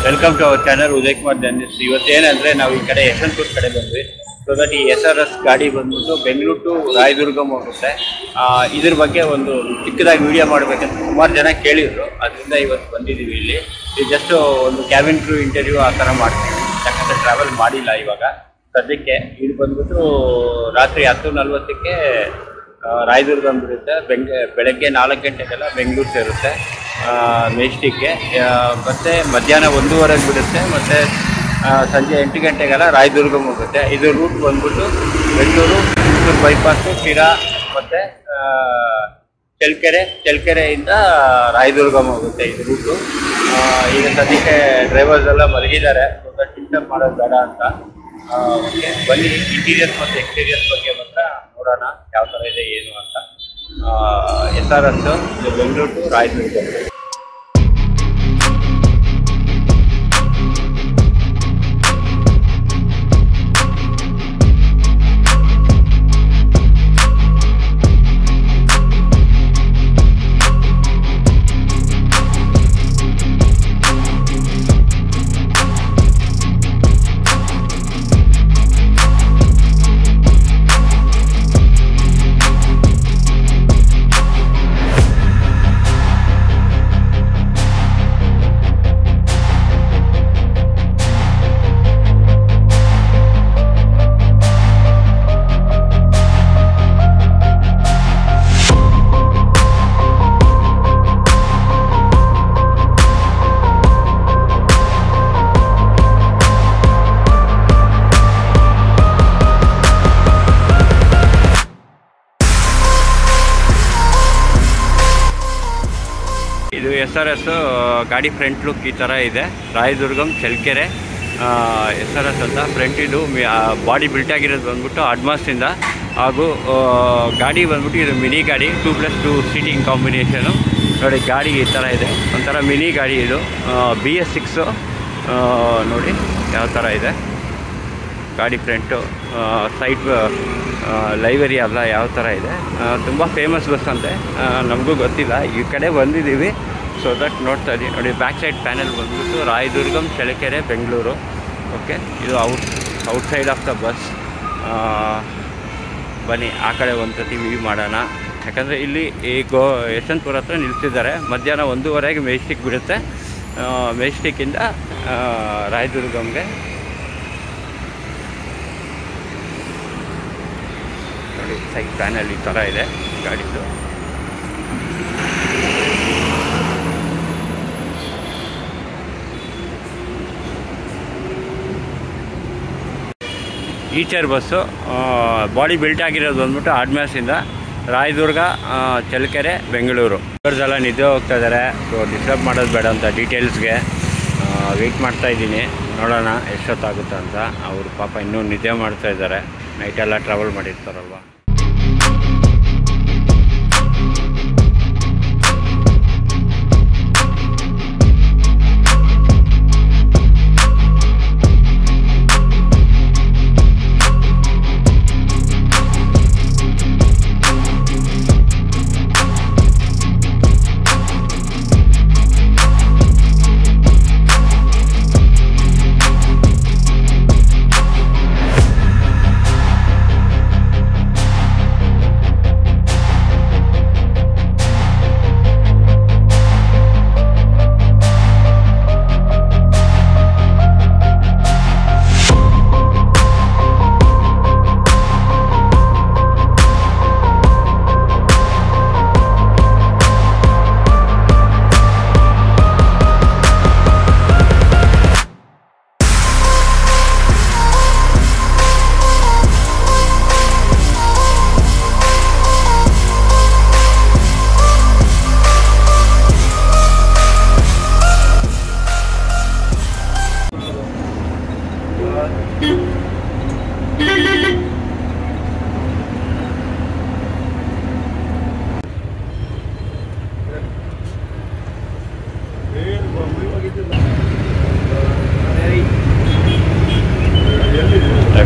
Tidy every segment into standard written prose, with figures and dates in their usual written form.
Welcome to our channel Uday Kumar journalist. ಇವತ್ತೇನಂದ್ರೆ ನಾವು ಈ ಕಡೆ ಯಶವಂತಪುರ ಕಡೆ ಬಂದ್ವಿ. ಸೊ ದಟ್ ಈ SRS ಗಾಡಿ ಬಂದ್ಬಿಟ್ಟು ಬೆಂಗಳೂರು ಟು ರಾಯದುರ್ಗಂ ಹೋಗುತ್ತೆ. ಇದ್ರ ಬಗ್ಗೆ ಒಂದು ಚಿಕ್ಕದಾಗಿ ವಿಡಿಯೋ ಮಾಡಬೇಕಂತ ಸುಮಾರು ಜನ ಕೇಳಿದ್ರು, ಅದರಿಂದ ಇವತ್ತು ಬಂದಿದ್ದೀವಿ. ಇಲ್ಲಿ ಇದು ಜಸ್ಟ್ ಒಂದು ಕ್ಯಾಬಿನ್ ಕ್ರೂ ಇಂಟರ್ವ್ಯೂ ಆ ಥರ ಮಾಡ್ತೀವಿ, ಯಾಕಂದರೆ ಟ್ರಾವೆಲ್ ಮಾಡಿಲ್ಲ ಇವಾಗ ಸದ್ಯಕ್ಕೆ. ಇದು ಬಂದ್ಬಿಟ್ಟು ರಾತ್ರಿ 10:40ಕ್ಕೆ ರಾಯದುರ್ಗಂ ಬಿಡುತ್ತೆ. ಬೆಳಗ್ಗೆ 4 ಗಂಟೆಗೆಲ್ಲ ಬೆಂಗಳೂರು ಸೇರುತ್ತೆ ಮೆಜೆಸ್ಟಿಕ್ಗೆ. ಮತ್ತು ಮಧ್ಯಾಹ್ನ 1:15ಕ್ಕೆ ಬಿಡುತ್ತೆ. ಮತ್ತು ಸಂಜೆ 8 ಗಂಟೆಗೆಲ್ಲ ರಾಯದುರ್ಗಂ ಹೋಗುತ್ತೆ. ಇದು ರೂಟ್ ಬಂದ್ಬಿಟ್ಟು ಬೆಂಗಳೂರು ಮೈಸೂರು ಬೈಪಾಸು, ಶಿರಾ ಮತ್ತು ಚಳ್ಳಕೆರೆಯಿಂದ ರಾಯದುರ್ಗಂ ಹೋಗುತ್ತೆ ಇದು ರೂಟು. ಈಗ ಸದ್ಯಕ್ಕೆ ಡ್ರೈವರ್ಸ್ ಎಲ್ಲ ಮಲಗಿದ್ದಾರೆ, ಡಿಸ್ಟರ್ಬ್ ಮಾಡೋದು ಬೇಡ ಅಂತ. ಓಕೆ, ಬನ್ನಿ ಇಂಟೀರಿಯರ್ಸ್ ಮತ್ತು ಎಕ್ಸ್ಟೀರಿಯರ್ಸ್ ಬಗ್ಗೆ ಮಾತ್ರ ನೋಡೋಣ ಯಾವ ಥರ ಇದೆ ಏನು ಅಂತ. SRS ಇದು ಬೆಂಗಳೂರು ಟು ರಾಯದುರ್ಗ. ಇದು SRS ಗಾಡಿ ಫ್ರಂಟ್ ಲುಕ್ ಈ ಥರ ಇದೆ. ರಾಯದುರ್ಗಂ ಚಳ್ಳಕೆರೆ SRS ಅಂತ ಫ್ರಂಟ್. ಇದು ಬಾಡಿ ಬಿಲ್ಟ್ ಆಗಿರೋದು ಬಂದ್ಬಿಟ್ಟು ಅಡ್ಮಾಸಿಂದ. ಹಾಗೂ ಗಾಡಿ ಬಂದ್ಬಿಟ್ಟು ಇದು ಮಿನಿ ಗಾಡಿ, 2+2 ಸೀಟಿಂಗ್ ಕಾಂಬಿನೇಷನು. ನೋಡಿ ಗಾಡಿ ಈ ಥರ ಇದೆ, ಒಂಥರ ಮಿನಿ ಗಾಡಿ. ಇದು BS6 ನೋಡಿ ಯಾವ ಥರ ಇದೆ ಗಾಡಿ ಫ್ರಂಟು. ಸೈಡ್ ಲೈಬ್ರರಿ ಅಲ್ಲ ಯಾವ ಥರ ಇದೆ. ತುಂಬ ಫೇಮಸ್ ಬಸ್ ಅಂತೆ, ನಮಗೂ ಗೊತ್ತಿಲ್ಲ, ಈ ಕಡೆ ಬಂದಿದ್ದೀವಿ. ಸೊ ದಟ್ ನೋಡ್ತಾ ಇದ್ದೀವಿ ನೋಡಿ. ಬ್ಯಾಕ್ ಸೈಡ್ ಪ್ಯಾನೆಲ್ ಬಂದ್ಬಿಟ್ಟು ರಾಯದುರ್ಗಂ ಚಳ್ಳಕೆರೆ ಬೆಂಗಳೂರು. ಓಕೆ, ಇದು ಔಟ್ಸೈಡ್ ಆಫ್ ದ ಬಸ್. ಬನ್ನಿ ಆ ಕಡೆ ಒಂದು ಸತಿ ವ್ಯೂ ಮಾಡೋಣ, ಯಾಕಂದರೆ ಇಲ್ಲಿ ಈಗ ಯಶವಂತಪುರ ಹತ್ರ ನಿಲ್ಸಿದ್ದಾರೆ. ಮಧ್ಯಾಹ್ನ 1:15ಗೆ ಮೆಜೆಸ್ಟಿಕ್ ಬಿಡುತ್ತೆ. ಮೆಜೆಸ್ಟಿಕ್ಕಿಂದ ರಾಯದುರ್ಗಂಗೆ. ನೋಡಿ ಸೈಡ್ ಪ್ಯಾನಲ್ ಈ ಥರ ಇದೆ ಗಾಡಿದು. ಈಚರ್ ಬಸ್ಸು ಬಾಡಿ ಬಿಲ್ಟ್ ಆಗಿರೋದು ಬಂದ್ಬಿಟ್ಟು ಆಡ್ಮ್ಯಾಸಿಂದ ರಾಯದುರ್ಗ ಚಳ್ಳಕೆರೆ ಬೆಂಗಳೂರು. ಎಲ್ಲ ನಿದ್ದೆ ಹೋಗ್ತಾ ಇದ್ದಾರೆ. ಸೊ ಡಿಸ್ಟರ್ಬ್ ಮಾಡೋದು ಬೇಡ ಅಂತ ಡೀಟೇಲ್ಸ್ಗೆ ವೆಯ್ಟ್ ಮಾಡ್ತಾಯಿದ್ದೀನಿ, ನೋಡೋಣ ಎಷ್ಟೊತ್ತಾಗುತ್ತೆ ಅಂತ. ಅವರು ಪಾಪ ಇನ್ನೂ ನಿದ್ದೆ ಮಾಡ್ತಾ ಇದ್ದಾರೆ, ನೈಟೆಲ್ಲ ಟ್ರಾವೆಲ್ ಮಾಡಿರ್ತಾರಲ್ವ.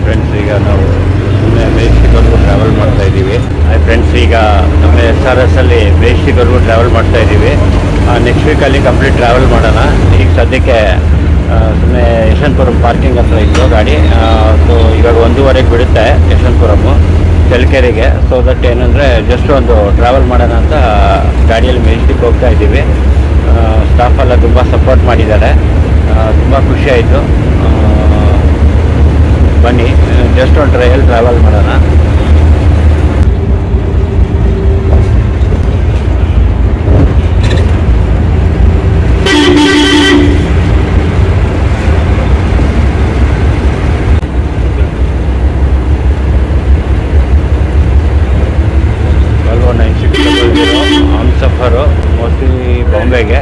ಫ್ರೆಂಡ್ಸ್, ಈಗ ನಾವು ಮೆಜೆಸ್ಟಿಕ್ವರೆಗೂ ಟ್ರಾವೆಲ್ ಮಾಡ್ತಾ ಇದ್ದೀವಿ. ಫ್ರೆಂಡ್ಸ್, ಈಗ ನಮ್ಮ SRS ಅಲ್ಲಿ ಮೆಜೆಸ್ಟಿಕ್ವರೆಗೂ ಟ್ರಾವೆಲ್ ಮಾಡ್ತಾ ಇದ್ದೀವಿ. ನೆಕ್ಸ್ಟ್ ವೀಕಲ್ಲಿ ಕಂಪ್ಲೀಟ್ ಟ್ರಾವೆಲ್ ಮಾಡೋಣ. ಈಗ ಸದ್ಯಕ್ಕೆ ಸುಮ್ಮನೆ ಯಶವಂತಪುರಂ ಪಾರ್ಕಿಂಗ್ ಹತ್ರ ಇತ್ತು ಗಾಡಿ. ಸೊ ಇವಾಗ 1:30ಗೆ ಬಿಡುತ್ತೆ ಯಶವಂತಪುರಮು ಚಳ್ಳಕೆರೆಗೆ. ಸೊ ದಟ್ ಏನಂದರೆ ಜಸ್ಟ್ ಒಂದು ಟ್ರಾವೆಲ್ ಮಾಡೋಣ ಅಂತ ಗಾಡಿಯಲ್ಲಿ ಮೆಜೆಸ್ಟಿಕ್ ಹೋಗ್ತಾ ಇದ್ದೀವಿ. ಸ್ಟಾಫ್ ಎಲ್ಲ ತುಂಬ ಸಪೋರ್ಟ್ ಮಾಡಿದ್ದಾರೆ, ತುಂಬ ಖುಷಿ ಆಯಿತು. ಬನ್ನಿ ಜಸ್ಟ್ ಒಂದು ಟ್ರಾವೆಲ್ ಮಾಡೋಣ. Volvo 9600 ಹಮ್ಸಫರು, ಮೋಸ್ಟ್ಲಿ ಬಾಂಬೆಗೆ.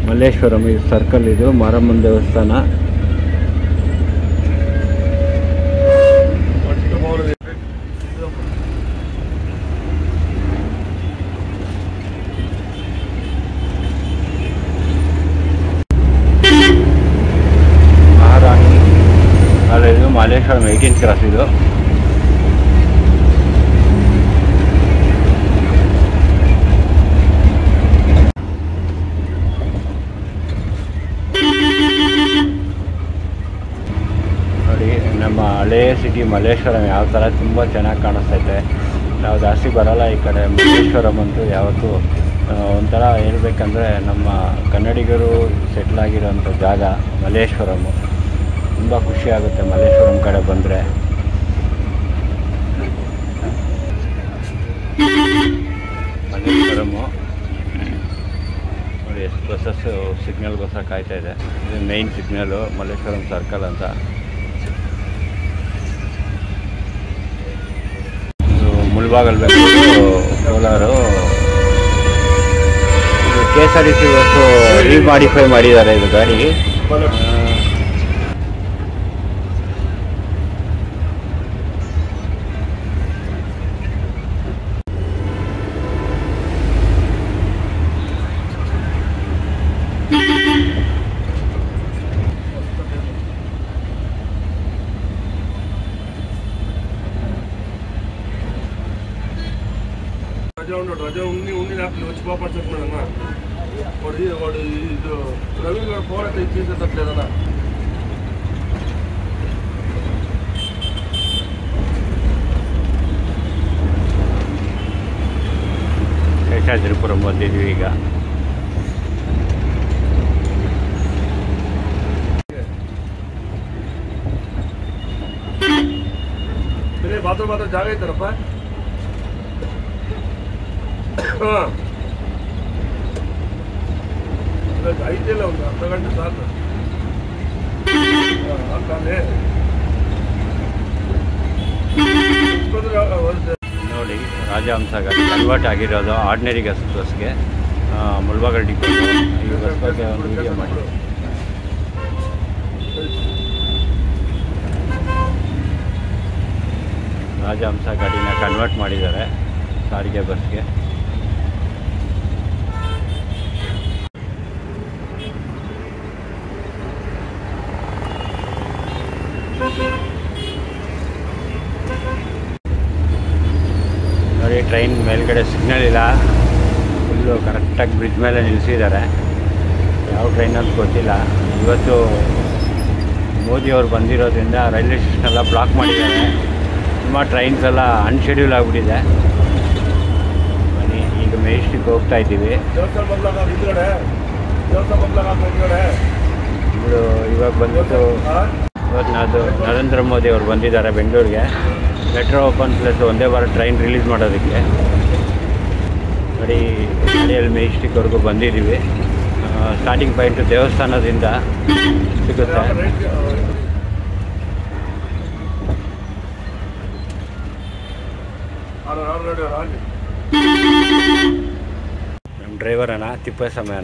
ಮಲ್ಲೇಶ್ವರಂ ಇದು ಸರ್ಕಲ್, ಇದು ಮಾರಮ್ಮನ ದೇವಸ್ಥಾನ. ಮಹಾರಾಣಿ ಅಲ್ಲ, ಇದು ಮಲ್ಲೇಶ್ವರಂ 18 ಕ್ರಾಸ್ ಇದು. ನಮ್ಮ ಹಳೇ ಸಿಟಿ ಮಲ್ಲೇಶ್ವರಂ ಯಾವ ಥರ ತುಂಬ ಚೆನ್ನಾಗಿ ಕಾಣಿಸ್ತೈತೆ. ನಾವು ಜಾಸ್ತಿ ಬರೋಲ್ಲ ಈ ಕಡೆ. ಮಲ್ಲೇಶ್ವರಂ ಅಂತೂ ಯಾವತ್ತೂ ಒಂಥರ ಹೇಳ್ಬೇಕಂದ್ರೆ ನಮ್ಮ ಕನ್ನಡಿಗರು ಸೆಟ್ಲ್ ಆಗಿರೋಂಥ ಜಾಗ ಮಲ್ಲೇಶ್ವರಮು. ತುಂಬ ಖುಷಿ ಆಗುತ್ತೆ ಮಲ್ಲೇಶ್ವರಂ ಕಡೆ ಬಂದರೆ. ಮಲ್ಲೇಶ್ವರಮು ನೋಡಿ ಎಷ್ಟು ಬಸ್ಸಸ್ಸು ಸಿಗ್ನಲ್ಗೋಸ್ಕರ ಕಾಯ್ತಾ ಇದೆ. ಇದು ಮೇಯ್ನ್ ಸಿಗ್ನಲು ಮಲ್ಲೇಶ್ವರಂ ಸರ್ಕಲ್ ಅಂತ. ಮುಳ್ಬಾಗಲ್ ಬೆಂಗಳೂರು ಕೋಲಾರು. ಇದು KSRTC ಬಸ್ಸು ರೀಮಾಡಿಫೈ ಮಾಡಿದ್ದಾರೆ ಇದು ಗಾಡಿ. రజా ఉండి నాకు వచ్చి పోపడుతున్నాడన్నా. వాడు ఇది రవి గారు పోరాట చేసేటట్లేదన్నా. ಶೇಷಾದ್ರಿಪುರಂ ಬಂದಿದ್ವಿ ಈಗ. ಬಾತ್ರೂಮ್ ಮಾತ್ರ ಜಾಗ ಐತಾರಪ್ಪ. ಐತಿಲ್ಲ, ಒಂದು ಅರ್ಧ ಗಂಟೆ ಸಾಕು. ನೋಡಿ ರಾಜಹಂಸ ಗಾಡಿ ಕನ್ವರ್ಟ್ ಆಗಿರೋದು ಆರ್ಡಿನರಿ ಬಸ್ಗೆ. ಮುಳ್ಬಾಗಲ್ ಡಿಪೋ ಈ ಬಸ್ ಬಗ್ಗೆ ಒಂದು ವಿಡಿಯೋ ಮಾಡಿ. ರಾಜಹಂಸ ಗಾಡಿನ ಕನ್ವರ್ಟ್ ಮಾಡಿದ್ದಾರೆ ಸಾರಿಗೆ ಬಸ್ಗೆ. ಟ್ರೈನ್ ಮೇಲ್ಗಡೆ ಸಿಗ್ನಲ್ ಇಲ್ಲ, ಫುಲ್ಲು ಕರೆಕ್ಟಾಗಿ ಬ್ರಿಡ್ಜ್ ಮೇಲೆ ನಿಲ್ಲಿಸಿದ್ದಾರೆ. ಯಾವ ಟ್ರೈನ್ ಅಂತ ಗೊತ್ತಿಲ್ಲ. ಇವತ್ತು ಮೋದಿಯವರು ಬಂದಿರೋದ್ರಿಂದ ರೈಲ್ವೆ ಸ್ಟೇಷನೆಲ್ಲ ಬ್ಲಾಕ್ ಮಾಡಿದ್ದಾರೆ. ತುಂಬ ಟ್ರೈನ್ಸ್ ಎಲ್ಲ ಅನ್ಶೆಡ್ಯೂಲ್ ಆಗಿಬಿಟ್ಟಿದೆ. ಬನ್ನಿ, ಈಗ ಮೆಜೆಸ್ಟಿಕ್ ಹೋಗ್ತಾ ಇದ್ದೀವಿ. ಇವಾಗ ಬಂದ್ಬಿಟ್ಟು ಇವತ್ತು ನರೇಂದ್ರ ಮೋದಿ ಅವರು ಬಂದಿದ್ದಾರೆ ಬೆಂಗಳೂರಿಗೆ. ಮೆಟ್ರೋ ಓಪನ್ ಪ್ಲಸ್ ಒಂದೇ ವಾರ ಟ್ರೈನ್ ರಿಲೀಸ್ ಮಾಡೋದಕ್ಕೆ. ಗಾಡಿಯಲ್ಲಿ ಮೆಜೆಸ್ಟಿಕ್ವರೆಗೂ ಬಂದಿದ್ದೀವಿ. ಸ್ಟಾರ್ಟಿಂಗ್ ಪಾಯಿಂಟು ದೇವಸ್ಥಾನದಿಂದ ಸಿಗುತ್ತೆ. ನಮ್ಮ ಡ್ರೈವರನ್ನ ತಿಪ್ಪೇಸ್ವಾಮಿ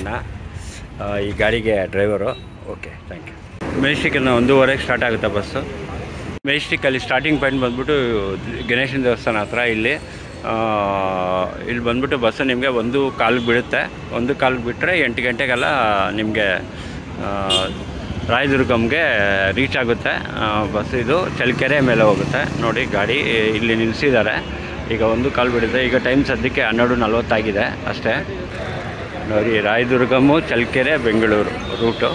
ಈ ಗಾಡಿಗೆ ಡ್ರೈವರು. Okay, thank you. ಮೆಜೆಸ್ಟಿಕಲ್ಲಿ 1:15 ಸ್ಟಾರ್ಟ್ ಆಗುತ್ತೆ ಬಸ್ಸು. ಮೆಜೆಸ್ಟಿಕಲ್ಲಿ ಸ್ಟಾರ್ಟಿಂಗ್ ಪಾಯಿಂಟ್ ಬಂದ್ಬಿಟ್ಟು ಗಣೇಶನ ದೇವಸ್ಥಾನ ಹತ್ರ. ಇಲ್ಲಿ ಬಂದ್ಬಿಟ್ಟು ಬಸ್ಸು ನಿಮಗೆ 1:15 ಬಿಡುತ್ತೆ. 1:15 ಬಿಟ್ಟರೆ 8 ಗಂಟೆಗೆಲ್ಲ ನಿಮಗೆ ರಾಯದುರ್ಗಂಗೆ ರೀಚ್ ಆಗುತ್ತೆ ಬಸ್. ಇದು ಚಳ್ಳಕೆರೆ ಮೇಲೆ ಹೋಗುತ್ತೆ. ನೋಡಿ ಗಾಡಿ ಇಲ್ಲಿ ನಿಲ್ಲಿಸಿದ್ದಾರೆ. ಈಗ 1:15 ಬಿಡುತ್ತೆ. ಈಗ ಟೈಮ್ ಸದ್ಯಕ್ಕೆ 12:40 ಆಗಿದೆ ಅಷ್ಟೇ. ನೋಡಿ, ರಾಯದುರ್ಗಮು ಚಳ್ಳಕೆರೆ ಬೆಂಗಳೂರು ರೂಟು.